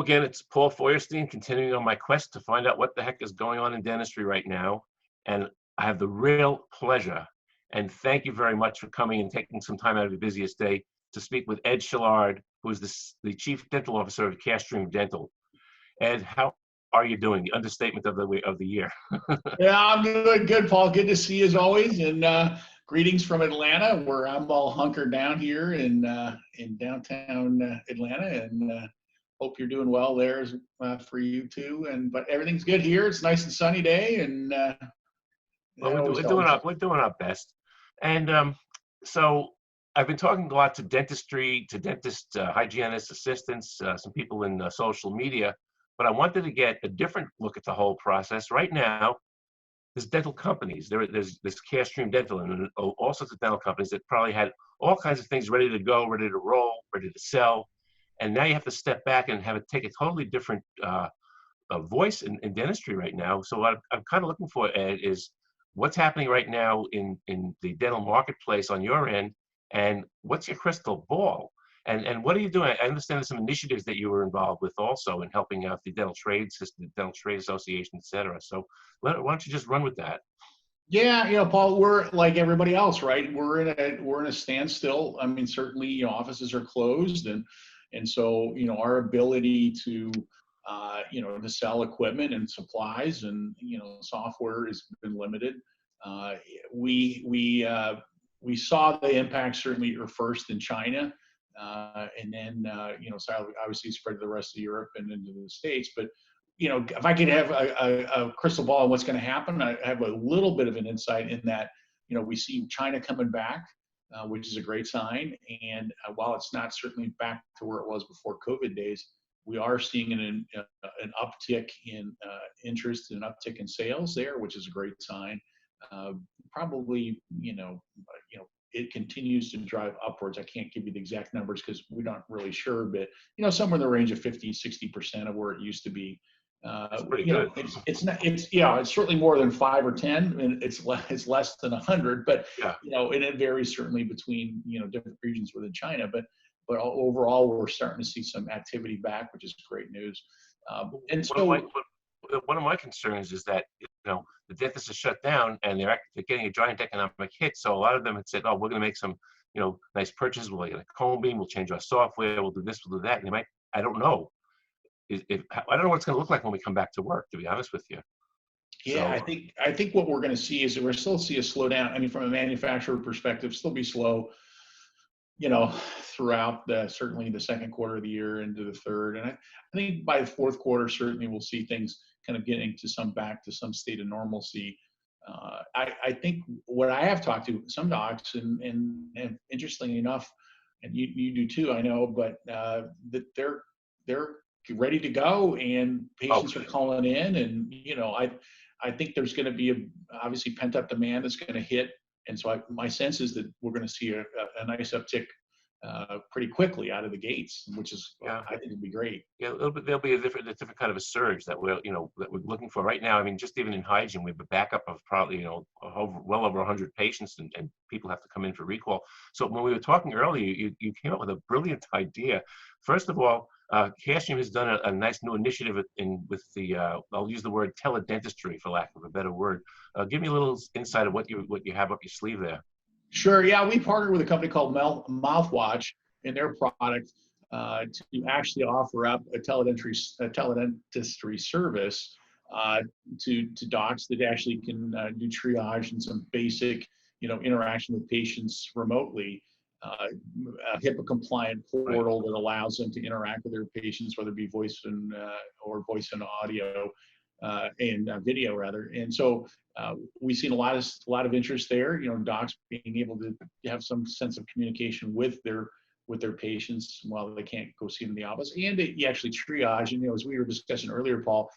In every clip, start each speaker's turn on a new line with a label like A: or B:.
A: Hello again, it's Paul Feuerstein, continuing on my quest to find out what the heck is going on in dentistry right now. And I have the real pleasure, and thank you very much for coming and taking some time out of your busiest day to speak with Ed Shillard, who is the Chief Dental Officer of Carestream Dental. Ed, how are you doing? The understatement of the year.
B: Yeah, I'm doing good, Paul. Good to see you as always. And greetings from Atlanta, where I'm all hunkered down here in downtown Atlanta. And hope you're doing well there for you too. But everything's good here. It's a nice and sunny day. And
A: well, we're doing our best. And so I've been talking a lot to dentistry, to dentists, hygienists, assistants, some people in social media. But I wanted to get a different look at the whole process. Right now, there's dental companies. There's Carestream Dental and all sorts of dental companies that probably had all kinds of things ready to go, ready to roll, ready to sell. And now you have to step back and have it take a totally different voice in dentistry right now. So what I'm kind of looking for, Ed, is what's happening right now in the dental marketplace on your end, and what's your crystal ball? And what are you doing? I understand there's some initiatives that you were involved with also in helping out the dental trade system, dental trade association, et cetera. So why don't you just run with that?
B: Yeah, Paul, we're like everybody else, right? We're in a standstill. I mean, certainly, offices are closed, and so our ability to to sell equipment and supplies and software has been limited. We saw the impact certainly first in China. And then, obviously spread to the rest of Europe and into the States. But, if I could have a crystal ball on what's going to happen, I have a little bit of an insight in that, we see China coming back, which is a great sign. And while it's not certainly back to where it was before COVID days, we are seeing an uptick in interest and an uptick in sales there, which is a great sign. Probably, it continues to drive upwards. I can't give you the exact numbers because we're not really sure, but somewhere in the range of 50-60% of where it used to be.
A: That's pretty good.
B: It's certainly more than 5 or 10, and it's less than 100, but
A: yeah.
B: And it varies certainly between different regions within China, but overall we're starting to see some activity back, which is great news. And so
A: one of my concerns is that the dentists are shut down and they're getting a giant economic hit. So a lot of them had said, "Oh, we're going to make some nice purchases. We'll get a cone beam. We'll change our software. We'll do this. We'll do that." And they might, I don't know. I don't know what it's going to look like when we come back to work, to be honest with you.
B: Yeah, so, I think what we're going to see is that we're still see a slowdown. I mean, from a manufacturer perspective, still be slow, throughout certainly the second quarter of the year into the third. And I think by the fourth quarter, certainly we'll see things kind of getting back to some state of normalcy. I think what I have talked to some docs and interestingly enough, and you do too, I know, but that they're ready to go and patients are calling in, and I think there's going to be obviously pent up demand that's going to hit. And so my sense is that we're going to see a nice uptick pretty quickly out of the gates, which is, I think would be great.
A: Yeah, there'll be a different kind of a surge that we're looking for right now. I mean, just even in hygiene, we have a backup of probably, well over 100 patients and people have to come in for recall. So when we were talking earlier, you came up with a brilliant idea. First of all, Carestream has done a nice new initiative with the, I'll use the word teledentistry for lack of a better word. Give me a little insight of what you have up your sleeve there.
B: Sure. Yeah, we partnered with a company called Mouthwatch and their product to actually offer up a teledentistry service to docs that actually can do triage and some basic, interaction with patients remotely. A HIPAA compliant portal that allows them to interact with their patients, whether it be voice and or voice and audio and video rather. And so we've seen a lot of interest there. Docs being able to have some sense of communication with their patients while they can't go see them in the office, and you actually triage. And as we were discussing earlier, Paul,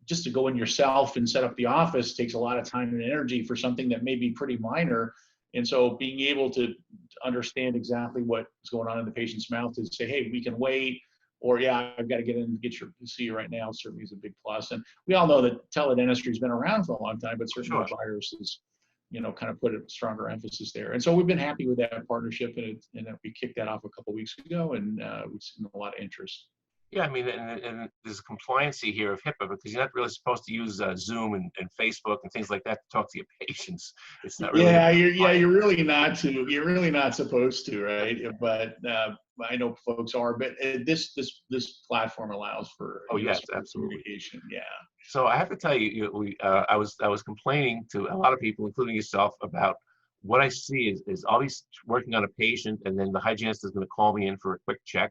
B: just to go in yourself and set up the office takes a lot of time and energy for something that may be pretty minor. And so being able to understand exactly what's going on in the patient's mouth to say, hey, we can wait, or yeah, I've got to get in and see you right now, certainly is a big plus. And we all know that teledentistry has been around for a long time, but certainly the virus has, kind of put a stronger emphasis there. And so we've been happy with that partnership, and we kicked that off a couple of weeks ago, and we've seen a lot of interest.
A: Yeah, I mean, and there's a compliancy here of HIPAA because you're not really supposed to use Zoom and Facebook and things like that to talk to your patients. It's not really
B: Yeah,
A: HIPAA
B: you're
A: compliant.
B: really not to. You're really not supposed to, right? But I know folks are. But this platform allows for
A: Oh yes,
B: smooth
A: absolutely.
B: communication. Yeah.
A: So I have to tell you, I was complaining to a lot of people, including yourself, about what I see is I'll be working on a patient, and then the hygienist is going to call me in for a quick check,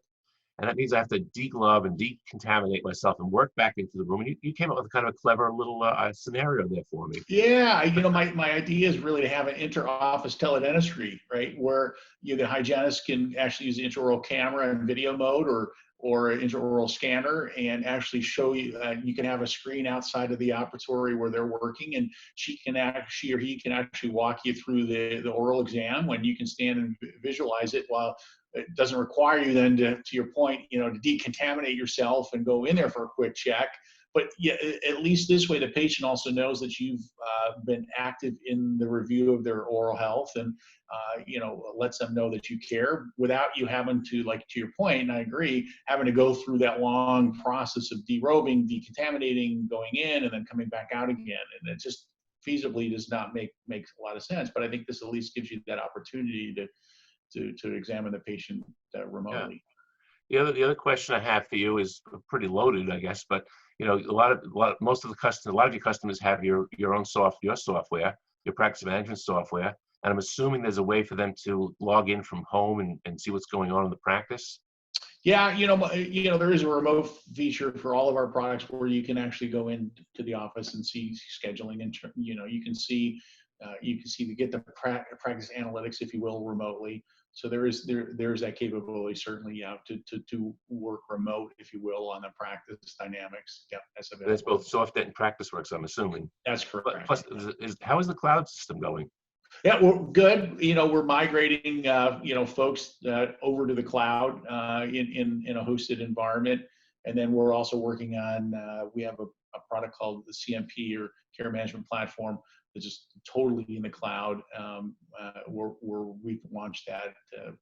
A: and that means I have to deglove and decontaminate myself and work back into the room. And you came up with kind of a clever little scenario there for me.
B: Yeah, my idea is really to have an inter-office teledentistry, right, where the hygienist can actually use the intraoral camera in video mode or an intraoral scanner and actually show you. You can have a screen outside of the operatory where they're working, and she or he can actually walk you through the oral exam when you can stand and visualize it while. It doesn't require you then to your point, to decontaminate yourself and go in there for a quick check. But yeah, at least this way, the patient also knows that you've been active in the review of their oral health, and lets them know that you care without you having to, like to your point, and I agree, having to go through that long process of derobing, decontaminating, going in, and then coming back out again, and it just feasibly does not make a lot of sense. But I think this at least gives you that opportunity to examine the patient
A: Yeah.
B: remotely.
A: The other question I have for you is pretty loaded, I guess, but most of a lot of your customers have your own your software, your practice management software, and I'm assuming there's a way for them to log in from home and see what's going on in the practice.
B: Yeah, there is a remote feature for all of our products where you can actually go into the office and see scheduling, and you can see to get the practice analytics, if you will, remotely. So there's that capability certainly, to work remote, if you will, on the practice dynamics. Yeah, that's
A: That's
B: available.
A: both SoftNet and PracticeWorks, I'm assuming.
B: That's
A: But
B: correct.
A: plus, how is the cloud system going?
B: Yeah, we're good. We're migrating, folks over to the cloud in a hosted environment, and then we're also working on. We have a product called the CMP, or Care Management Platform, that's just totally in the cloud. We've launched that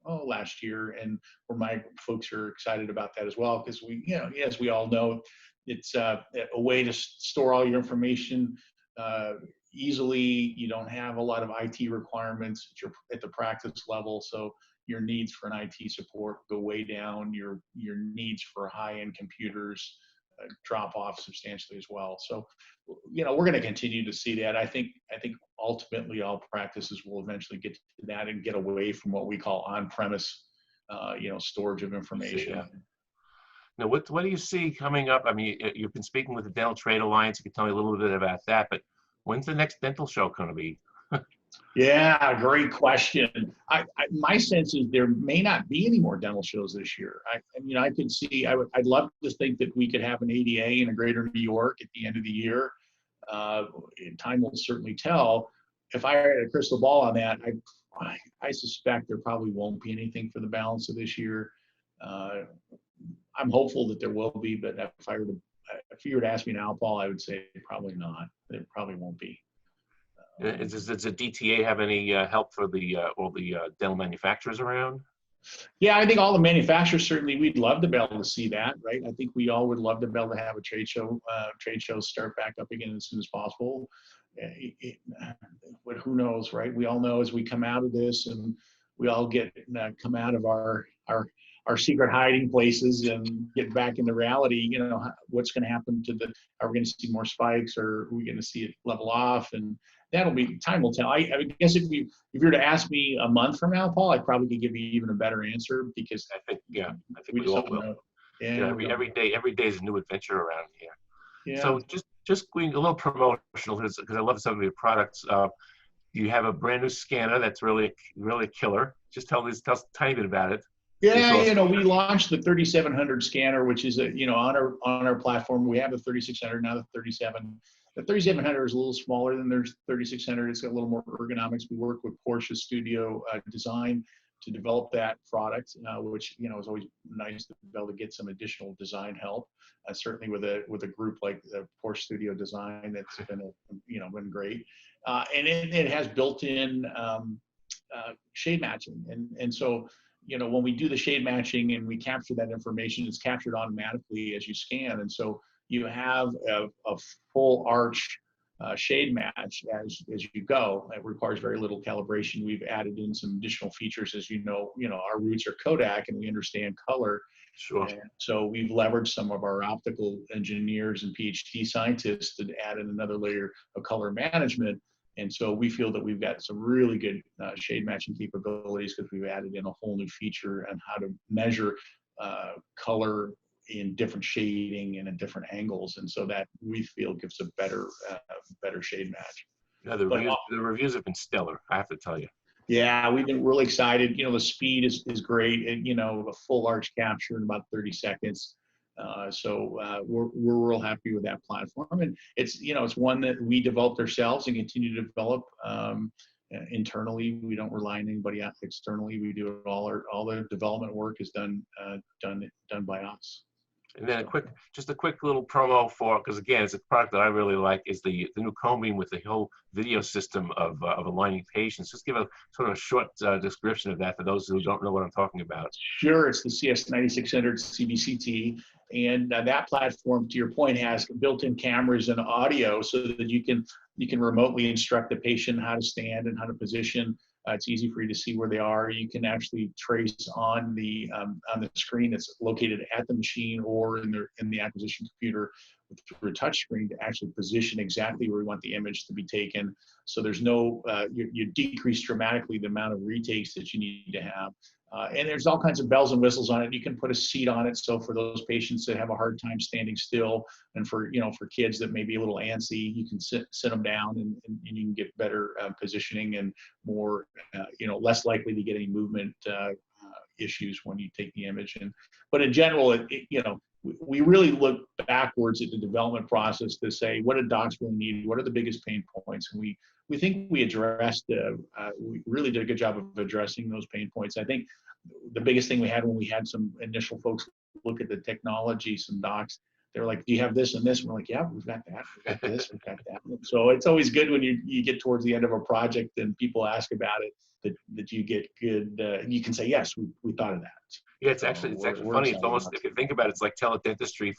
B: last year, and my folks are excited about that as well, because as we all know, it's a way to store all your information. Easily. You don't have a lot of IT requirements at the practice level, so your needs for an IT support go way down. Your needs for high-end computers drop off substantially as well. So, we're going to continue to see that. I think ultimately all practices will eventually get to that and get away from what we call on-premise, storage of information.
A: Yeah. Now, what do you see coming up? I mean, you've been speaking with the Dental Trade Alliance. You can tell me a little bit about that, but when's the next dental show going to be?
B: Yeah, great question. My sense is there may not be any more dental shows this year. I could see. I'd love to think that we could have an ADA in a Greater New York at the end of the year. Time will certainly tell. If I had a crystal ball on that, I suspect there probably won't be anything for the balance of this year. I'm hopeful that there will be, but if you were to ask me now, Paul, I would say probably not. There probably won't be.
A: Does the DTA have any help for all the dental manufacturers around?
B: Yeah, I think all the manufacturers, certainly we'd love to be able to see that, right? I think we all would love to be able to have a trade shows start back up again as soon as possible. But who knows, right? We all know as we come out of this and we all come out of our secret hiding places and get back into reality, what's going to happen are we going to see more spikes, or are we going to see it level off? And time will tell. I guess if you were to ask me a month from now, Paul, I probably could give you even a better answer, because
A: I think
B: we
A: we
B: just
A: all
B: don't
A: will.
B: know. Yeah,
A: Every day is a new adventure around here.
B: yeah.
A: So just going a little promotional, because I love some of your products. You have a brand new scanner that's really a killer. Just tell us a tiny bit about it.
B: Yeah, we launched the 3700 scanner, which is on our platform. We have the 3600, now the 37. The 3700 is a little smaller than their 3600. It's got a little more ergonomics. We work with Porsche Studio Design to develop that product, which is always nice to be able to get some additional design help. Certainly with a group like the Porsche Studio Design, that's been great. And it has built-in shade matching, and so when we do the shade matching and we capture that information, it's captured automatically as you scan. And so you have a full arch shade match as you go. It requires very little calibration. We've added in some additional features. As our roots are Kodak and we understand color.
A: Sure.
B: And so we've leveraged some of our optical engineers and PhD scientists to add in another layer of color management. And so we feel that we've got some really good shade matching capabilities because we've added in a whole new feature on how to measure color in different shading and in different angles. And so that we feel gives a better shade match.
A: Yeah, the reviews have been stellar, I have to tell you.
B: Yeah, we've been really excited. The speed is great, and a full arch capture in about 30 seconds. So we're real happy with that platform, and it's one that we developed ourselves and continue to develop internally. We don't rely on anybody out externally. We do it all. All the development work is done by us.
A: And then just a quick little promo because again, it's a product that I really like, is the new cone beam with the whole video system of aligning patients. Just give a sort of a short description of that for those who don't know what I'm talking about.
B: Sure, it's the CS9600 CBCT, and that platform, to your point, has built-in cameras and audio so that you can remotely instruct the patient how to stand and how to position. It's easy for you to see where they are. You can actually trace on the screen that's located at the machine or in the acquisition computer through a touch screen to actually position exactly where we want the image to be taken. So there's no, you decrease dramatically the amount of retakes that you need to have. And there's all kinds of bells and whistles on it. You can put a seat on it. So for those patients that have a hard time standing still, and for kids that may be a little antsy, you can sit them down and you can get better positioning and more, less likely to get any movement issues when you take the image. But in general, we really look backwards at the development process to say, what do docs really need? What are the biggest pain points? And we think we addressed, we really did a good job of addressing those pain points. I think the biggest thing we had when we had some initial folks look at the technology, some docs, they were like, do you have this and this? And we're like, yeah, we've got that, we've got this, we've got that. So it's always good when you get towards the end of a project and people ask about it, that you get good, you can say, yes, we thought of that.
A: Yeah, it's actually funny. It's almost, if you think about it, it's like teledentistry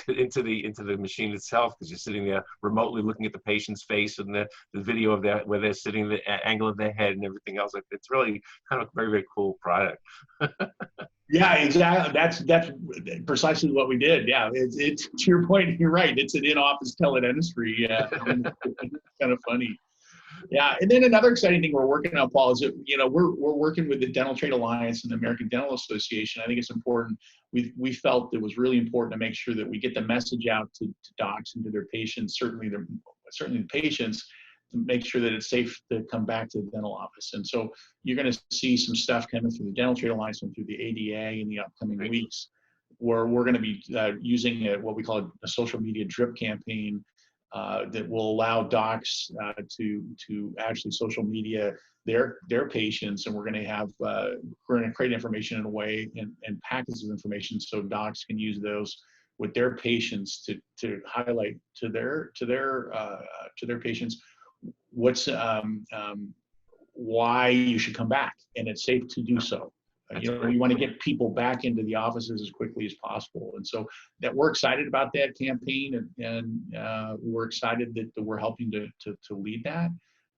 A: into the machine itself, because you're sitting there remotely looking at the patient's face and the video of where they're sitting, the angle of their head and everything else. Like, it's really kind of a very, very cool product.
B: Yeah, exactly. That's precisely what we did. Yeah, it's to your point. You're right. It's an in-office teledentistry. Yeah, it's kind of funny. Yeah, and then another exciting thing we're working on, Paul, is that we're working with the Dental Trade Alliance and the American Dental Association. I think it's important. We felt it was really important to make sure that we get the message out to docs and to their patients, certainly the patients, to make sure that it's safe to come back to the dental office. And so you're going to see some stuff coming through the Dental Trade Alliance and through the ADA in the upcoming weeks, where we're going to be using what we call a social media drip campaign that will allow docs to actually social media their patients, and we're going to create information in a way and packets of information so docs can use those with their patients to highlight to their patients what's why you should come back, and it's safe to do so. We want to get people back into the offices as quickly as possible. And so that we're excited about that campaign, and we're excited that we're helping to lead that.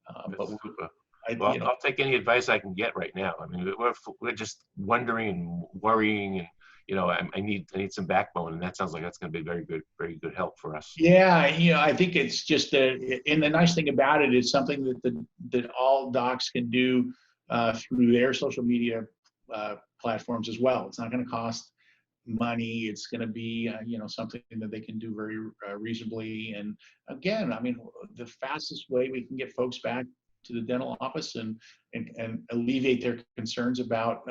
A: I'll take any advice I can get right now. I mean, we're just wondering and worrying, and I need some backbone, and that sounds like that's going to be very good help for us.
B: Yeah, I think it's just and the nice thing about it is something that all docs can do through their social media platforms as well. It's not going to cost money. It's going to be something that they can do very reasonably. And again, I mean, the fastest way we can get folks back to the dental office and alleviate their concerns about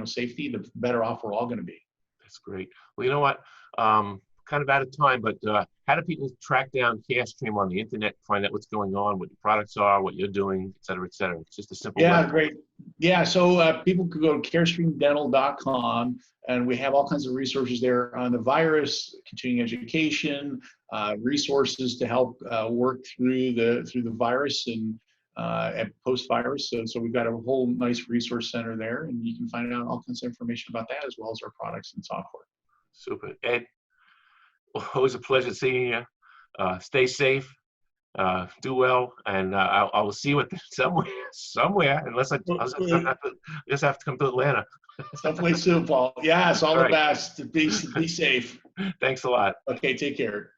B: safety, the better off we're all going to be.
A: That's great. Well, you know what? Kind of out of time, but how do people track down Carestream on the internet, find out what's going on, what your products are, what you're doing, et cetera, et cetera? It's just a simple web.
B: Great. Yeah, so people could go to carestreamdental.com, and we have all kinds of resources there on the virus, continuing education, resources to help work through the virus, and and post-virus. So we've got a whole nice resource center there, and you can find out all kinds of information about that as well as our products and software.
A: Super. Ed, always a pleasure seeing you. Stay safe. Do well, and I will see you at somewhere, unless I just have to come to Atlanta.
B: Someplace soon, Paul. Yes, all the
A: right.
B: best. Be safe.
A: Thanks a lot.
B: Okay, take care.